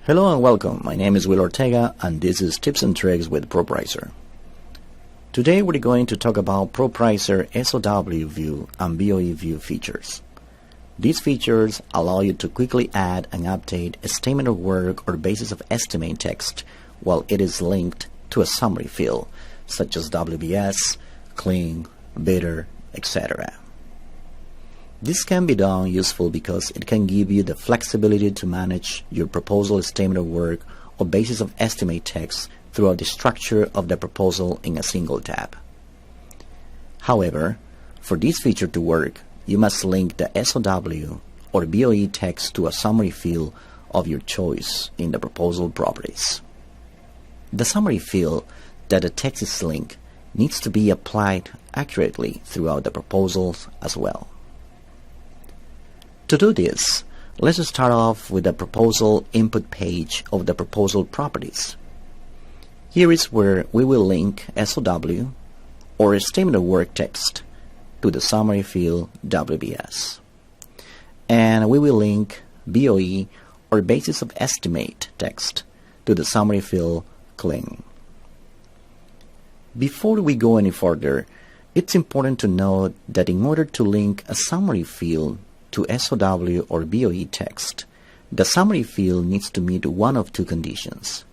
Hello and welcome. My name is Will Ortega and this is Tips and Tricks with ProPricer. Today we're going to talk about ProPricer SOW View and BOE View features. These features allow you to quickly add and update a statement of work or basis of estimate text while it is linked to a summary field such as WBS, clean, bidder, etc. This can be done useful because it can give you the flexibility to manage your proposal statement of work or basis of estimate text throughout the structure of the proposal in a single tab. However, for this feature to work, you must link the SOW or BOE text to a summary field of your choice in the proposal properties. The summary field that the text is linked needs to be applied accurately throughout the proposals as well. To do this, let's start off with the proposal input page of the proposal properties. Here is where we will link SOW or a statement of work text to the summary field WBS. And we will link BOE or basis of estimate text to the summary field clean. Before we go any further, it's important to note that in order to link a summary field to SOW or BOE text, the summary field needs to meet one of two conditions.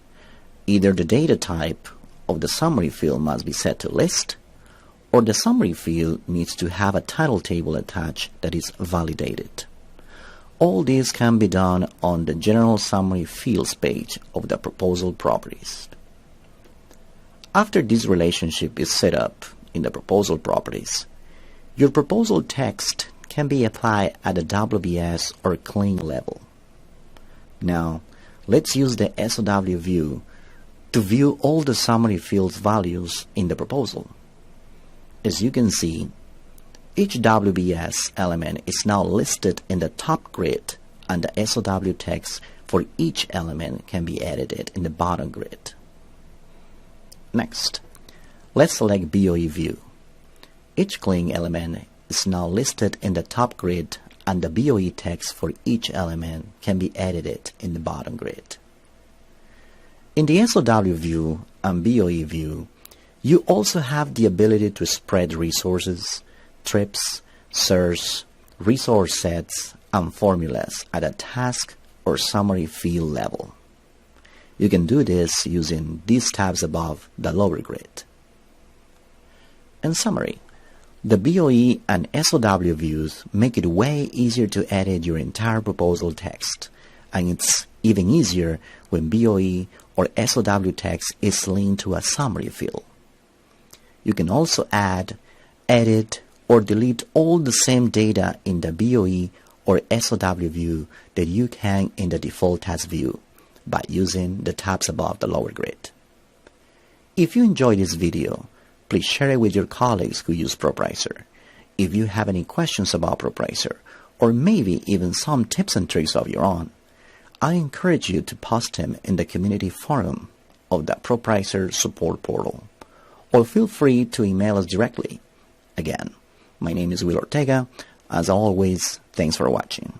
Either the data type of the summary field must be set to list, or the summary field needs to have a title table attached that is validated. All this can be done on the General Summary Fields page of the proposal properties. After this relationship is set up in the proposal properties, your proposal text can be applied at the WBS or clean level. Now, let's use the SOW view to view all the summary fields values in the proposal. As you can see, each WBS element is now listed in the top grid and the SOW text for each element can be edited in the bottom grid. Next, let's select BOE view. Each clean element is now listed in the top grid and the BOE text for each element can be edited in the bottom grid. In the SOW view and BOE view, you also have the ability to spread resources, trips, SERs, resource sets, and formulas at a task or summary field level. You can do this using these tabs above the lower grid. In summary, the BOE and SOW views make it way easier to edit your entire proposal text, and it's even easier when BOE or SOW text is linked to a summary field. You can also add, edit, or delete all the same data in the BOE or SOW view that you can in the default task view by using the tabs above the lower grid. If you enjoyed this video, please share it with your colleagues who use ProPricer. If you have any questions about ProPricer, or maybe even some tips and tricks of your own, I encourage you to post them in the community forum of the ProPricer support portal, or feel free to email us directly. Again, my name is Will Ortega. As always, thanks for watching.